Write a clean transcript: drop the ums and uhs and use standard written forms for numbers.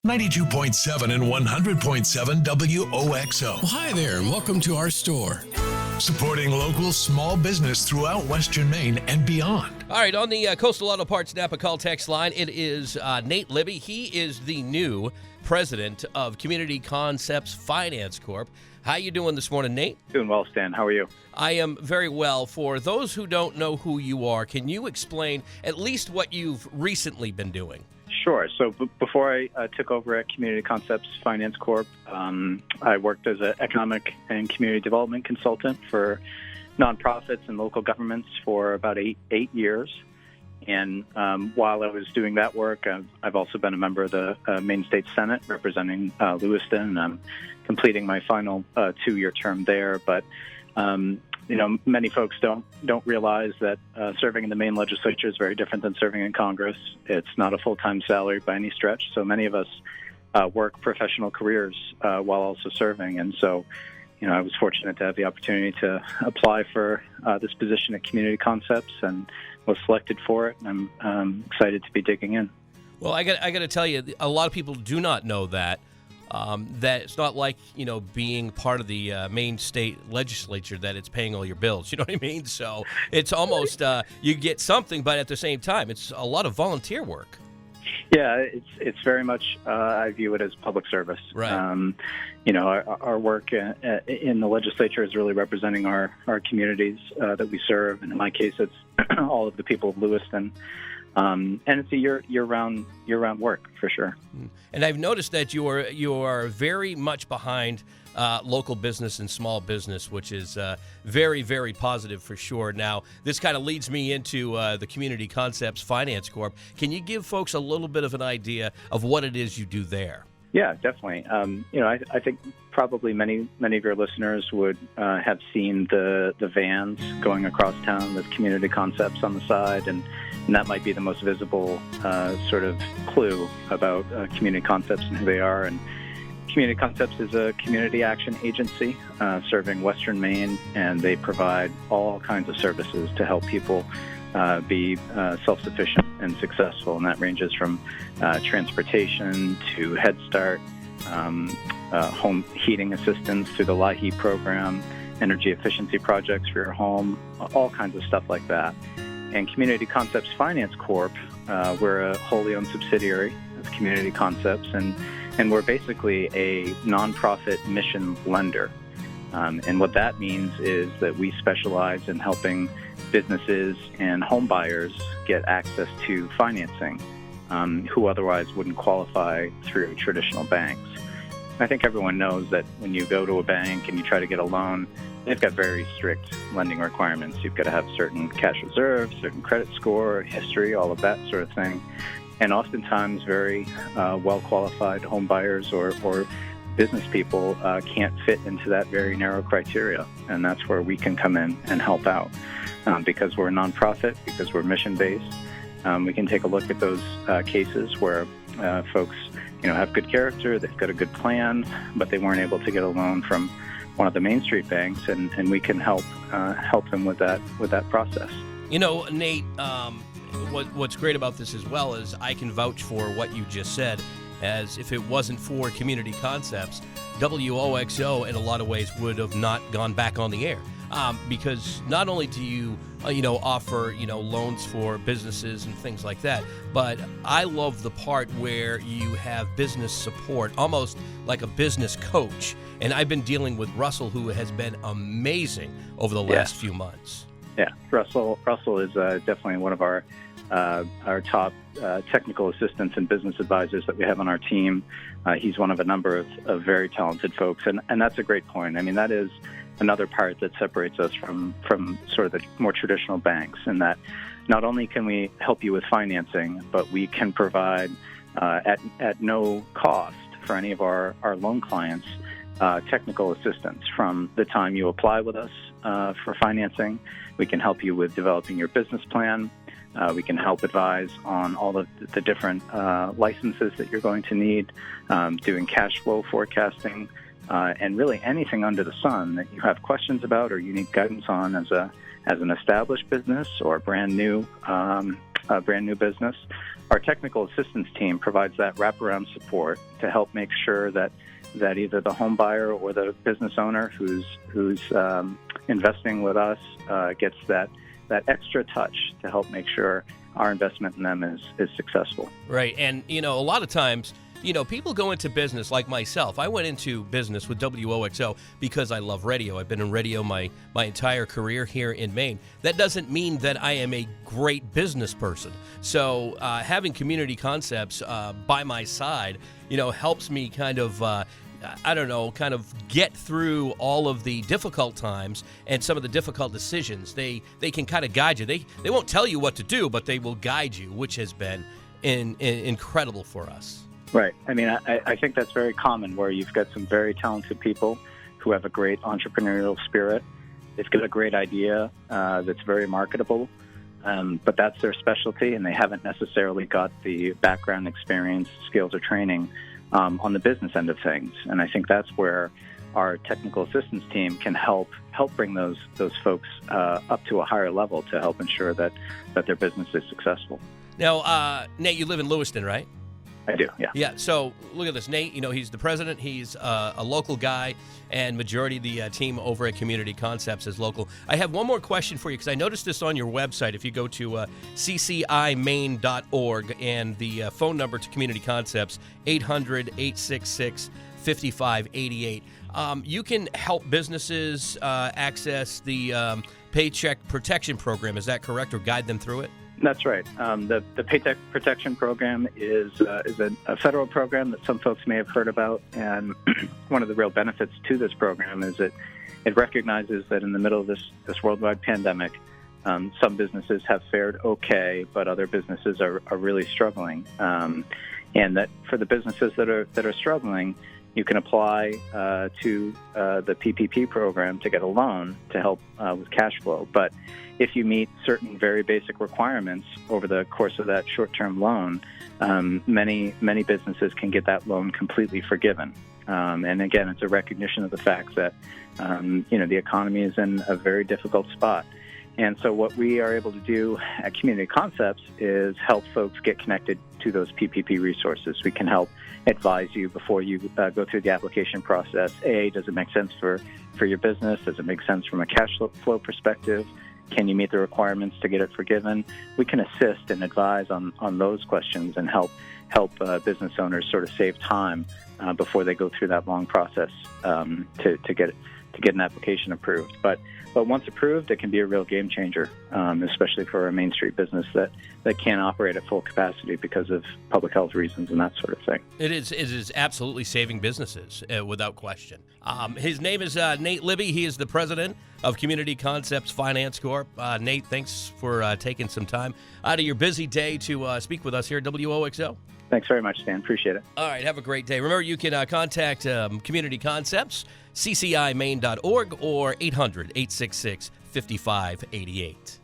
92.7 and 100.7 WOXO. Well, hi there, and welcome to our store. Supporting local small business throughout Western Maine and beyond. All right, on the Coastal Auto Parts Napa Call text line, it is Nate Libby. He is the new president of Community Concepts Finance Corp. How you doing this morning, Nate? Doing well, Stan. How are you? I am very well. For those who don't know who you are, can you explain at least what you've recently been doing? Sure. So before I took over at Community Concepts Finance Corp, I worked as an economic and community development consultant for nonprofits and local governments for about eight years. And while I was doing that work, I've also been a member of the Maine State Senate representing Lewiston. I'm completing my final 2-year term there. But many folks don't realize that serving in the Maine legislature is very different than serving in Congress. It's not a full-time salary by any stretch. So many of us work professional careers while also serving. And so, I was fortunate to have the opportunity to apply for this position at Community Concepts and was selected for it. And I'm excited to be digging in. Well, I got to tell you, a lot of people do not know that. That it's not like, being part of the Maine state legislature that it's paying all your bills. You know what I mean? So it's almost you get something, but at the same time, it's a lot of volunteer work. Yeah, it's very much, I view it as public service. Right. Our work in the legislature is really representing our communities that we serve. And in my case, it's all of the people of Lewiston. And it's a year-round work for sure. And I've noticed that you are very much behind local business and small business, which is very, very positive for sure. Now, this kind of leads me into the Community Concepts Finance Corp. Can you give folks a little bit of an idea of what it is you do there? Yeah, definitely. I think probably many of your listeners would have seen the vans going across town with Community Concepts on the side, and that might be the most visible sort of clue about Community Concepts and who they are. And Community Concepts is a community action agency serving Western Maine, and they provide all kinds of services to help people be self-sufficient and successful. And that ranges from transportation to Head Start, home heating assistance through the LIHEAP program, energy efficiency projects for your home, all kinds of stuff like that. And Community Concepts Finance Corp, we're a wholly owned subsidiary of Community Concepts, and we're basically a nonprofit mission lender. And what that means is that we specialize in helping businesses and home buyers get access to financing who otherwise wouldn't qualify through traditional banks. I think everyone knows that when you go to a bank and you try to get a loan, they've got very strict lending requirements. You've got to have certain cash reserves, certain credit score, history, all of that sort of thing. And oftentimes very well-qualified home buyers or business people can't fit into that very narrow criteria. And that's where we can come in and help out. Because we're a nonprofit, because we're mission-based, we can take a look at those cases where folks have good character, they've got a good plan, but they weren't able to get a loan from one of the Main Street banks, and we can help them with that process. Nate, what's great about this as well is I can vouch for what you just said, as if it wasn't for Community Concepts, WOXO in a lot of ways would have not gone back on the air. Because not only do you, offer, loans for businesses and things like that, but I love the part where you have business support, almost like a business coach. And I've been dealing with Russell, who has been amazing over the last few months. Yeah, Russell is definitely one of our top technical assistants and business advisors that we have on our team. He's one of a number of very talented folks, and that's a great point. I mean, that is another part that separates us from sort of the more traditional banks, in that not only can we help you with financing, but we can provide at no cost for any of our loan clients technical assistance from the time you apply with us for financing. We can help you with developing your business plan. We can help advise on all of the different licenses that you're going to need, doing cash flow forecasting, and really anything under the sun that you have questions about or you need guidance on as an established business or a brand new business. our technical assistance team provides that wraparound support to help make sure that either the home buyer or the business owner who's investing with us gets that extra touch to help make sure our investment in them is successful. Right. And, a lot of times, people go into business like myself. I went into business with WOXO because I love radio. I've been in radio my entire career here in Maine. That doesn't mean that I am a great business person. So having Community Concepts by my side, helps me kind of get through all of the difficult times and some of the difficult decisions. They can kind of guide you. They won't tell you what to do, but they will guide you, which has been incredible for us. Right. I mean, I think that's very common, where you've got some very talented people who have a great entrepreneurial spirit. They've got a great idea that's very marketable, but that's their specialty, and they haven't necessarily got the background, experience, skills, or training on the business end of things. And I think that's where our technical assistance team can help bring those folks up to a higher level to help ensure that their business is successful. Now, Nate, you live in Lewiston, right? I do, yeah. Yeah, so look at this. Nate, he's the president. He's a local guy, and majority of the team over at Community Concepts is local. I have one more question for you, because I noticed this on your website. If you go to ccimaine.org, and the phone number to Community Concepts, 800-866-5588. You can help businesses access the Paycheck Protection Program. Is that correct, or guide them through it? That's right. The Paycheck Protection Program is a federal program that some folks may have heard about, and one of the real benefits to this program is that it recognizes that in the middle of this worldwide pandemic, some businesses have fared okay, but other businesses are really struggling, and that for the businesses that are struggling, you can apply to the PPP program to get a loan to help with cash flow. But if you meet certain very basic requirements over the course of that short-term loan, many businesses can get that loan completely forgiven. And again, it's a recognition of the fact that the economy is in a very difficult spot. And so what we are able to do at Community Concepts is help folks get connected to those PPP resources. We can help advise you before you go through the application process. Does it make sense for your business? Does it make sense from a cash flow perspective? Can you meet the requirements to get it forgiven? We can assist and advise on those questions and help business owners sort of save time before they go through that long process to get an application approved. But once approved, it can be a real game changer, especially for a Main Street business that can't operate at full capacity because of public health reasons and that sort of thing. It is absolutely saving businesses, without question. His name is Nate Libby. He is the president of Community Concepts Finance Corp. Nate, thanks for taking some time out of your busy day to speak with us here at WOXO. Thanks very much, Stan. Appreciate it. All right, have a great day. Remember, you can contact Community Concepts, ccimaine.org, or 800-866-5588.